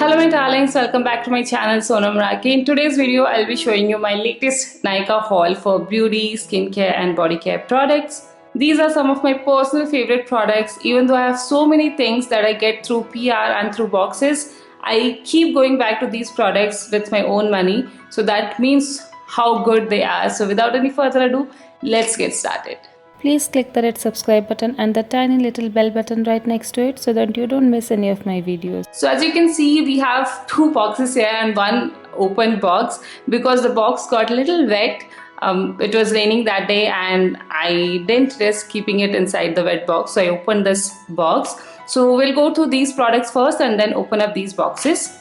Hello my darlings, welcome back to my channel Sonam Raki. In today's video, I'll be showing you my latest Nykaa haul for beauty, skincare and body care products. These are some of my personal favorite products. Even though I have so many things that I get through PR and through boxes, I keep going back to these products with my own money. So that means how good they are. So without any further ado, let's get started. Please click the red subscribe button and the tiny little bell button right next to it so that you don't miss any of my videos. So as you can see, we have two boxes here and one open box because the box got a little wet. It was raining that day and I didn't risk keeping it inside the wet box, so I opened this box. So we'll go through these products first and then open up these boxes.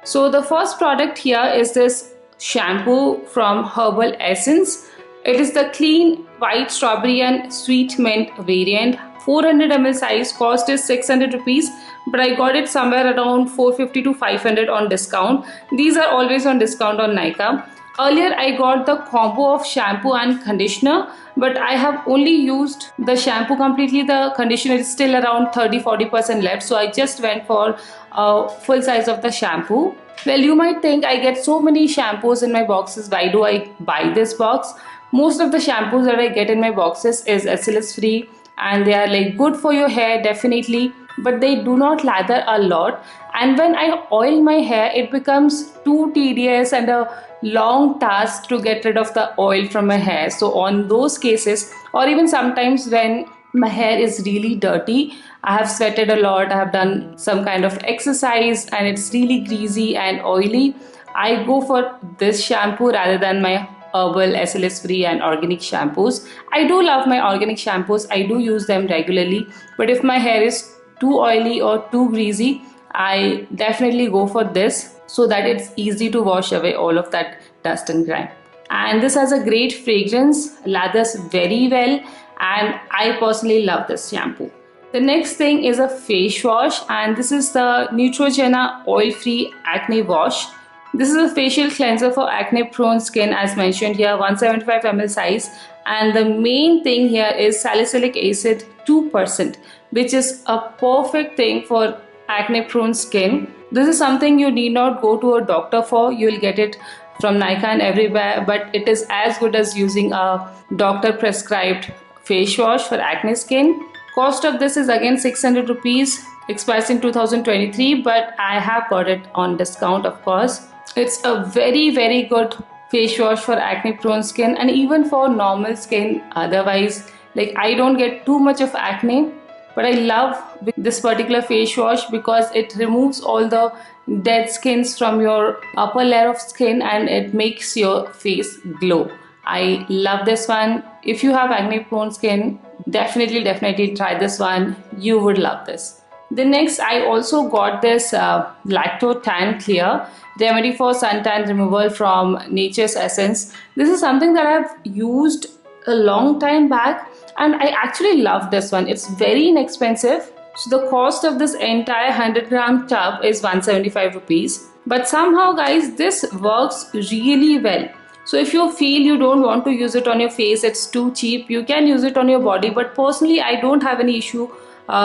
So the first product here is this shampoo from Herbal Essence. It is the clean white strawberry and sweet mint variant. 400 ml size, cost is 600 rupees, but I got it somewhere around 450 to 500 on discount. These are always on discount on Nykaa. Earlier I got the combo of shampoo and conditioner, but I have only used the shampoo completely. The conditioner is still around 30-40% left, so I just went for a full size of the shampoo. Well, you might think I get so many shampoos in my boxes, why do I buy this box? Most of the shampoos that I get in my boxes is SLS free and they are like good for your hair definitely, but they do not lather a lot, and when I oil my hair it becomes too tedious and a long task to get rid of the oil from my hair. So on those cases, or even sometimes when my hair is really dirty, I have sweated a lot, I have done some kind of exercise and it's really greasy and oily, I go for this shampoo rather than my herbal, SLS free and organic shampoos. I do love my organic shampoos, I do use them regularly, but if my hair is too oily or too greasy, I definitely go for this so that it's easy to wash away all of that dust and grime. And this has a great fragrance, lathers very well, and I personally love this shampoo. The next thing is a face wash, and this is the Neutrogena oil free acne wash. This is a facial cleanser for acne prone skin as mentioned here, 175 ml size, and the main thing here is salicylic acid 2%, which is a perfect thing for acne prone skin. This is something you need not go to a doctor for, you will get it from Nykaa and everywhere, but it is as good as using a doctor prescribed face wash for acne skin. Cost of this is again 600 rupees, expires in 2023, but I have got it on discount of course. It's a very good face wash for acne prone skin and even for normal skin otherwise. Like I don't get too much of acne, but I love this particular face wash because it removes all the dead skins from your upper layer of skin and it makes your face glow. I love this one. If you have acne prone skin, definitely try this one. You would love this. The next, I also got this Lacto Tan Clear remedy for suntan removal from Nature's Essence. This is something that I've used a long time back and I actually love this one. It's very inexpensive. So the cost of this entire 100-gram tub is 175 rupees. But somehow guys, this works really well. So if you feel you don't want to use it on your face, it's too cheap, you can use it on your body. But personally, I don't have any issue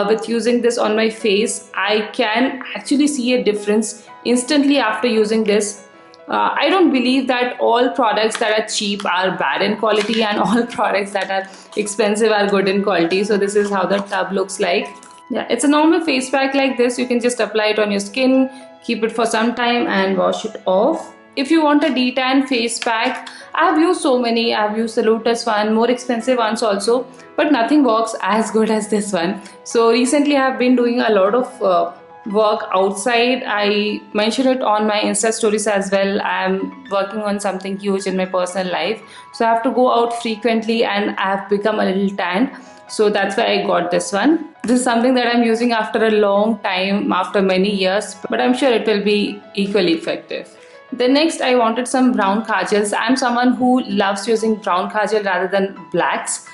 with using this on my face. I can actually see a difference instantly after using this. I don't believe that all products that are cheap are bad in quality and all products that are expensive are good in quality. So this is how the tub looks like. Yeah, it's a normal face pack like this. You can just apply it on your skin, keep it for some time and wash it off. If you want a detan face pack, I have used so many. I have used the Lotus one, more expensive ones also, but nothing works as good as this one. So recently I have been doing a lot of work outside. I mentioned it on my Insta stories as well. I am working on something huge in my personal life. So I have to go out frequently and I have become a little tanned. So that's why I got this one. This is something that I'm using after a long time, after many years, but I'm sure it will be equally effective. The next, I wanted some brown kajals. I'm someone who loves using brown kajal rather than blacks.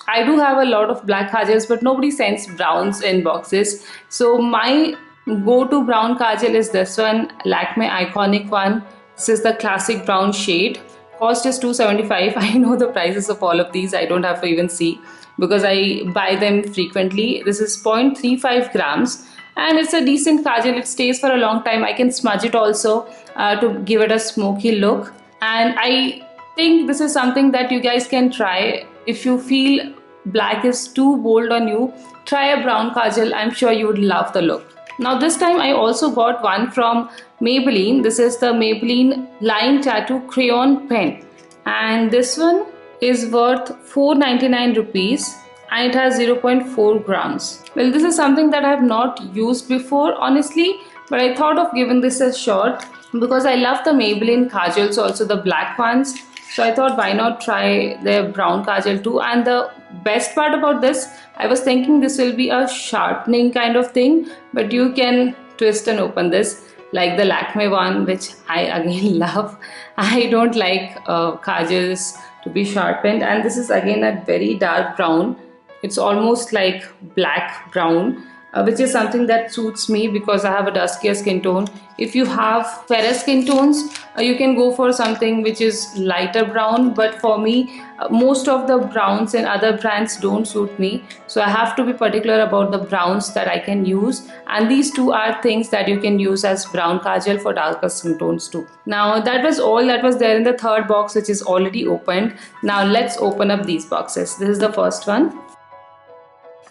I do have a lot of black kajals, but nobody sends browns in boxes. So my go-to brown kajal is this one, Lakme Iconic one. This is the classic brown shade. Cost is 275. I know the prices of all of these. I don't have to even see because I buy them frequently. This is 0.35 grams and it's a decent kajal. It stays for a long time. I can smudge it also to give it a smoky look, and I think this is something that you guys can try. If you feel black is too bold on you, try a brown kajal. I'm sure you would love the look. Now this time I also got one from Maybelline. This is the Maybelline Line Tattoo Crayon Pen, and this one is worth 499 rupees, and it has 0.4 grams. Well, this is something that I have not used before honestly, but I thought of giving this a shot because I love the Maybelline kajals, also the black ones. So I thought, why not try their brown kajal too. And the best part about this, I was thinking this will be a sharpening kind of thing, but you can twist and open this like the Lakme one, which I again love. I don't like kajals to be sharpened, and this is again a very dark brown. It's almost like black brown, which is something that suits me because I have a duskier skin tone. If you have fairer skin tones, you can go for something which is lighter brown, but for me, most of the browns in other brands don't suit me. So I have to be particular about the browns that I can use, and these two are things that you can use as brown kajal for darker skin tones too. Now that was all that was there in the third box, which is already opened. Now let's open up these boxes. This is the first one.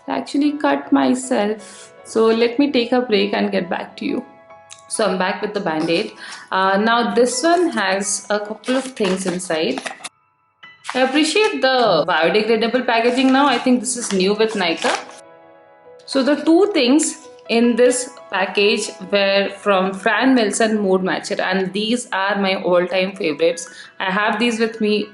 I actually cut myself, so let me take a break and get back to you. So I'm back with the band-aid. Now this one has a couple of things inside. I appreciate the biodegradable packaging now. I think this is new with Nykaa. So the two things in this package were from Fran Milson Mood Matcher, and these are my all-time favorites. I have these with me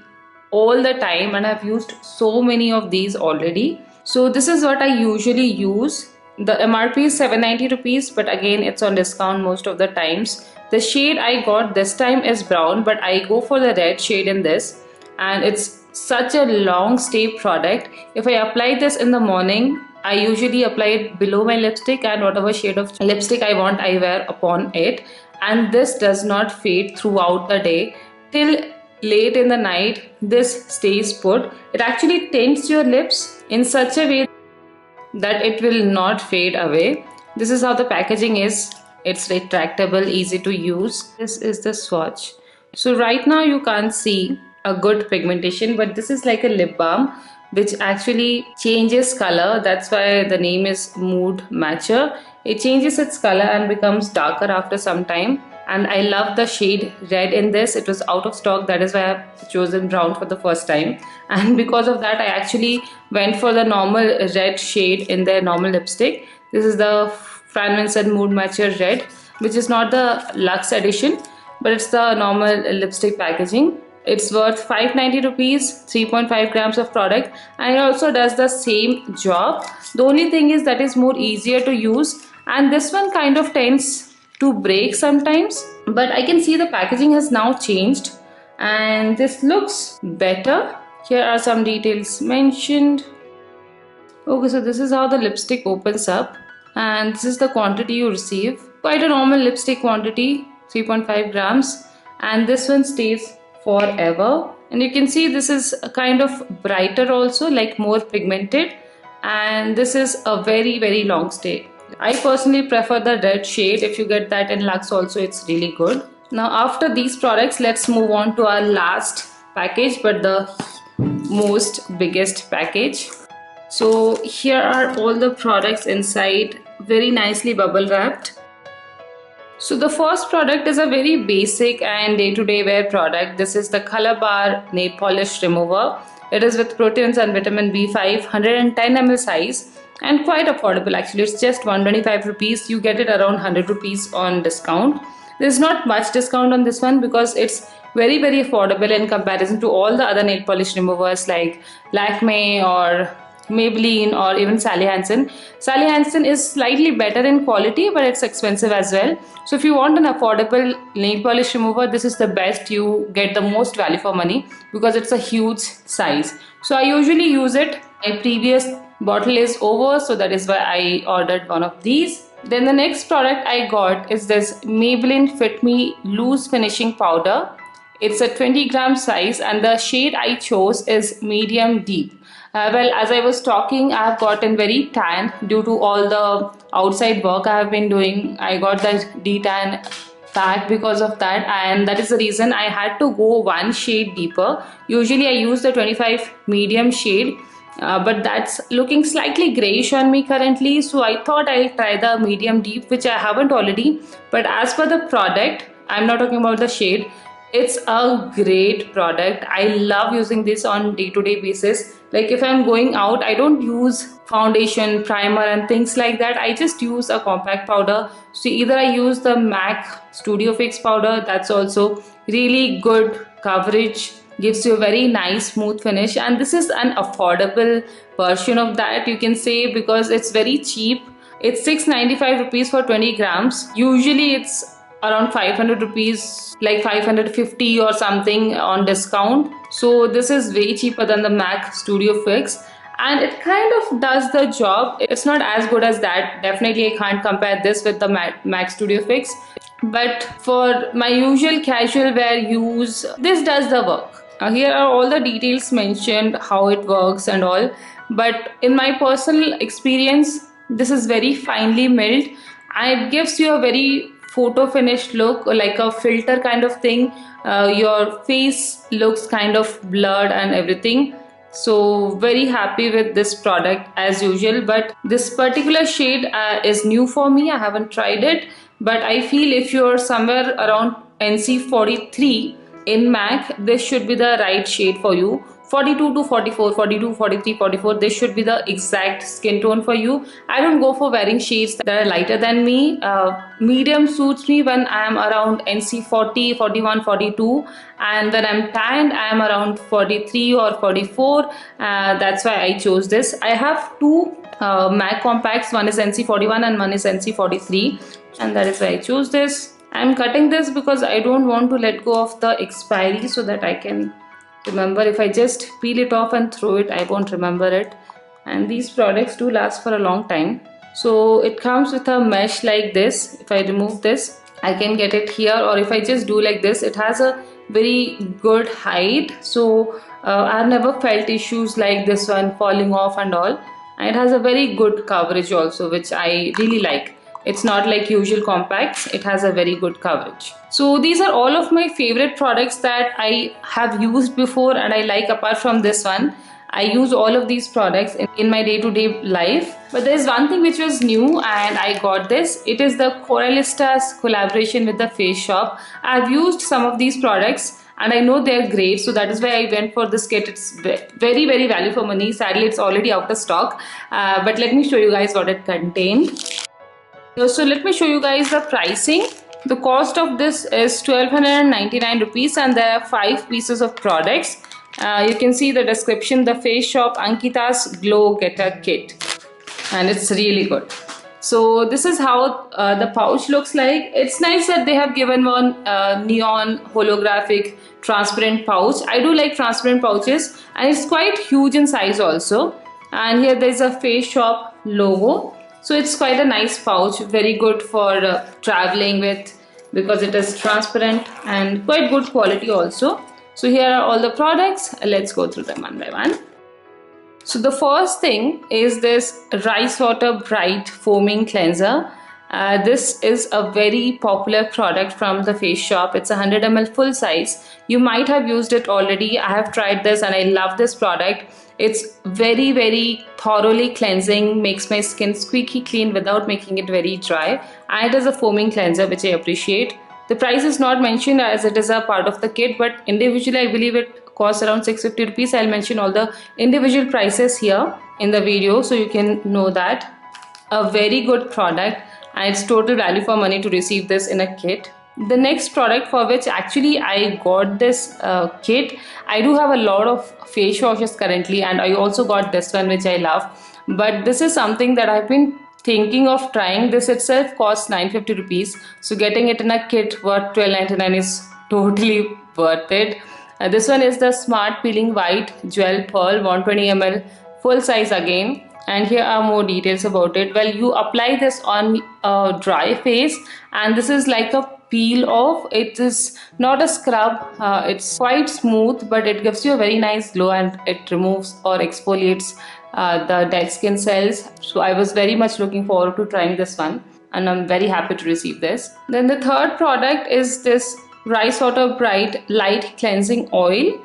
all the time and I've used so many of these already. So this is what I usually use. The MRP is 790 rupees, but again it's on discount most of the times. The shade I got this time is brown, but I go for the red shade in this, and it's such a long stay product. If I apply this in the morning, I usually apply it below my lipstick, and whatever shade of lipstick I want I wear upon it, and this does not fade throughout the day. Till late in the night this stays put. It actually tints your lips in such a way that it will not fade away. This is how the packaging is. It's retractable, easy to use. This is the swatch. So right now you can't see a good pigmentation, but this is like a lip balm which actually changes color. That's why the name is Mood Matcher. It changes its color and becomes darker after some time. And I love the shade red in this. It was out of stock, that is why I've chosen brown for the first time, and because of that I actually went for the normal red shade in their normal lipstick. This is the Fran Milson Mood Matcher Red, which is not the luxe edition, but it's the normal lipstick packaging. It's worth 590 rupees, 3.5 grams of product, and it also does the same job. The only thing is that is more easier to use, and this one kind of tends to break sometimes, but I can see the packaging has now changed and this looks better. Here are some details mentioned. Okay, so this is how the lipstick opens up, and this is the quantity you receive. Quite a normal lipstick quantity, 3.5 grams, and this one stays forever. And you can see this is a kind of brighter also, like more pigmented, and this is a very long stay. I personally prefer the red shade. If you get that in luxe also, it's really good. Now after these products, let's move on to our last package, but the most biggest package. So here are all the products inside, very nicely bubble wrapped. So the first product is a very basic and day-to-day wear product. This is the Color Bar Nail Polish Remover. It is with proteins and vitamin B5, 110 ml size, and quite affordable actually. It's just 125 rupees. You get it around 100 rupees on discount. There's not much discount on this one because it's very affordable in comparison to all the other nail polish removers like Lakme or Maybelline or even Sally Hansen. Sally Hansen is slightly better in quality, but it's expensive as well. So if you want an affordable nail polish remover, this is the best. You get the most value for money because it's a huge size. So I usually use it. My previous bottle is over, so that is why I ordered one of these. Then the next product I got is this Maybelline Fit Me Loose Finishing Powder. It's a 20 gram size and the shade I chose is medium deep. Well, as I was talking, I have gotten very tan due to all the outside work I have been doing. I got the detan pack because of that, and that is the reason I had to go one shade deeper. Usually, I use the 25 medium shade, but that's looking slightly grayish on me currently, so I thought I'll try the medium deep, which I haven't already. But as for the product, I'm not talking about the shade, it's a great product. I love using this on day-to-day basis. Like if I'm going out, I don't use foundation, primer and things like that. I just use a compact powder. So either I use the MAC Studio Fix powder, that's also really good coverage, gives you a very nice smooth finish, and this is an affordable version of that, you can say, because it's very cheap. It's 695 rupees for 20 grams. Usually it's around 500 rupees, like 550 or something on discount. So this is way cheaper than the MAC Studio Fix, and it kind of does the job. It's not as good as that. Definitely I can't compare this with the MAC Studio Fix, but for my usual casual wear use, this does the work. Here are all the details mentioned, how it works and all, but in my personal experience, this is very finely milled and it gives you a very photo finished look, like a filter kind of thing. Your face looks kind of blurred and everything. So very happy with this product as usual, but this particular shade is new for me. I haven't tried it, but I feel if you're somewhere around NC43 in MAC, this should be the right shade for you. 42 to 44, 42, 43, 44, this should be the exact skin tone for you. I don't go for wearing shades that are lighter than me. Medium suits me when I am around NC40, 41, 42, and when I'm tanned, I am around 43 or 44. That's why I chose this. I have two MAC compacts, one is NC41 and one is NC43, and that is why I chose this. I'm cutting this because I don't want to let go of the expiry, so that I can remember. If I just peel it off and throw it, I won't remember it. And these products do last for a long time. So it comes with a mesh like this. If I remove this, I can get it here, or if I just do like this, it has a very good height. So I've never felt issues like this one falling off and all. And it has a very good coverage also, which I really like. It's not like usual compacts, it has a very good coverage. So these are all of my favorite products that I have used before and I like. Apart from this one, I use all of these products in my day-to-day life. But there's one thing which was new and I got this. It is the Coralista's collaboration with the Face Shop. I've used some of these products and I know they're great, so that is why I went for this kit. It's very value for money. Sadly, it's already out of stock, but let me show you guys what it contained. So let me show you guys the pricing. The cost of this is 1299 rupees and there are 5 pieces of products. You can see the description, the Face Shop Ankita's Glow Getter Kit, and it's really good. So this is how the pouch looks like. It's nice that they have given one neon holographic transparent pouch. I do like transparent pouches, and it's quite huge in size also. And here there is a Face Shop logo. So it's quite a nice pouch, very good for traveling with, because it is transparent and quite good quality also. So here are all the products. Let's go through them one by one. So the first thing is this Rice Water Bright Foaming Cleanser. This is a very popular product from the Face Shop. It's a 100 ml full size. You might have used it already. I have tried this and I love this product. It's very thoroughly cleansing, makes my skin squeaky clean without making it very dry, and it is a foaming cleanser, which I appreciate. The price is not mentioned as it is a part of the kit, but individually I believe it costs around 650 rupees. I'll mention all the individual prices here in the video so you can know that. A very good product, and it's total value for money to receive this in a kit. The next product for which actually I got this kit, I do have a lot of face washes currently, and I also got this one which I love, but this is something that I've been thinking of trying. This itself costs 950 rupees, so getting it in a kit worth 1299 is totally worth it. This one is the Smart Peeling White Gel Pearl 120 ml full size again, and here are more details about it. Well, you apply this on a dry face, and this is like a peel off. It is not a scrub, it's quite smooth, but it gives you a very nice glow, and it removes or exfoliates the dead skin cells. So I was very much looking forward to trying this one, and I'm very happy to receive this. Then the third product is this Rice Water Bright Light Cleansing Oil.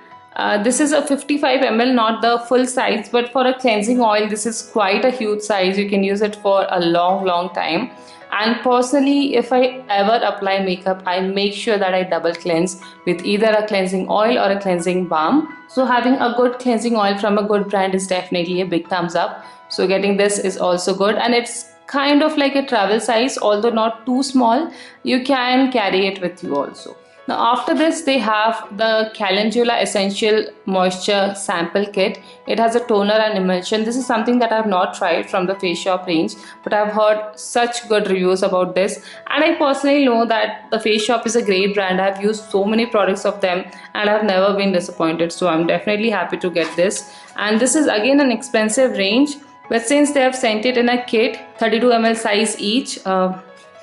This is a 55 ml, not the full size, but for a cleansing oil, this is quite a huge size. You can use it for a long time. And personally, if I ever apply makeup, I make sure that I double cleanse with either a cleansing oil or a cleansing balm. So having a good cleansing oil from a good brand is definitely a big thumbs up. So getting this is also good, and it's kind of like a travel size, although not too small. You can carry it with you also. Now after this, they have the Calendula Essential Moisture Sample Kit. It has a toner and emulsion. This is something that I have not tried from the Face Shop range, but I've heard such good reviews about this, and I personally know that the Face Shop is a great brand. I've used so many products of them and I've never been disappointed, so I'm definitely happy to get this. And this is again an expensive range, but since they have sent it in a kit, 32 ml size each,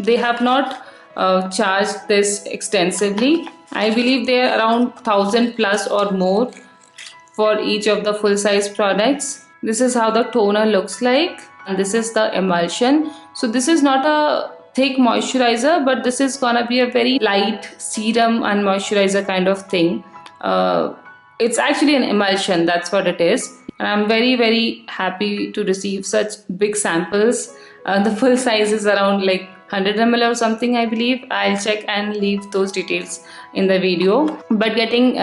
they have not charged this extensively. I believe they are around 1000 plus or more for each of the full size products. This is how the toner looks like, and this is the emulsion. So this is not a thick moisturizer, but this is gonna be a very light serum and moisturizer kind of thing. It's actually an emulsion, that's what it is. And I'm very happy to receive such big samples. The full size is around like 100 ml or something, I believe. I'll check and leave those details in the video. But getting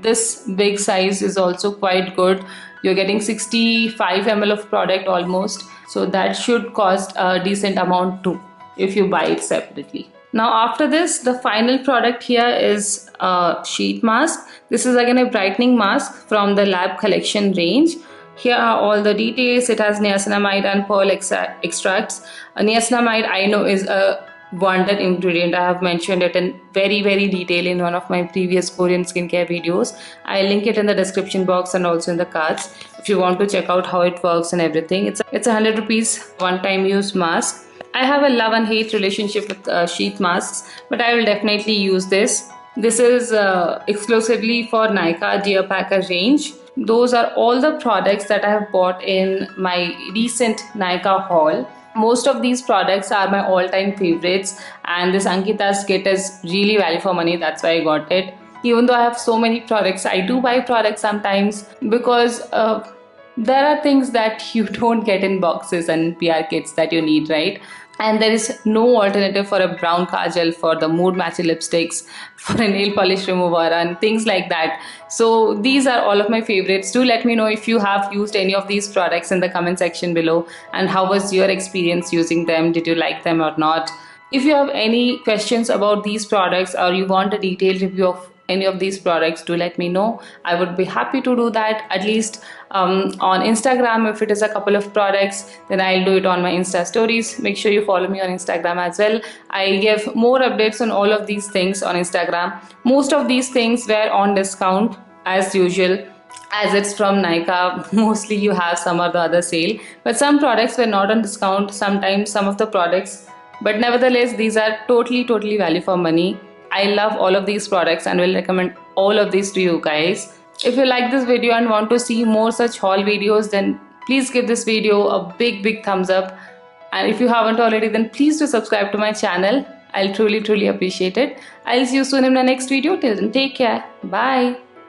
this big size is also quite good. You're getting 65 ml of product almost, so that should cost a decent amount too if you buy it separately. Now after this, the final product here is a sheet mask. This is again a brightening mask from the Lab Collection range. Here are all the details. It has niacinamide and pearl extracts. Niacinamide, I know, is a wonder ingredient. I have mentioned it in very detail in one of my previous Korean skincare videos. I'll link it in the description box and also in the cards if you want to check out how it works and everything. It's 100 rupees one-time use mask. I have a love and hate relationship with sheet masks, but I will definitely use this. This is exclusively for Nykaa Dear Packer range. Those are all the products that I have bought in my recent Nykaa haul. Most of these products are my all-time favorites, and this Ankita's kit is really value for money. That's why I got it. Even though I have so many products, I do buy products sometimes because there are things that you don't get in boxes and PR kits that you need, right? And there is no alternative for a brown kajal, for the mood matching lipsticks, for a nail polish remover and things like that. So these are all of my favorites. Do let me know if you have used any of these products in the comment section below, and how was your experience using them. Did you like them or not? If you have any questions about these products, or you want a detailed review of any of these products, do let me know. I would be happy to do that, at least on Instagram. If it is a couple of products, then I'll do it on my Insta stories. Make sure you follow me on Instagram as well. I give more updates on all of these things on Instagram. Most of these things were on discount as usual, as it's from Nykaa. Mostly you have some or the other sale, but some products were not on discount, sometimes some of the products, but nevertheless these are totally value for money. I love all of these products and will recommend all of these to you guys. If you like this video and want to see more such haul videos, then please give this video a big thumbs up. And if you haven't already, then please do subscribe to my channel. I'll truly appreciate it. I'll see you soon in my next video. Till then, take care. Bye.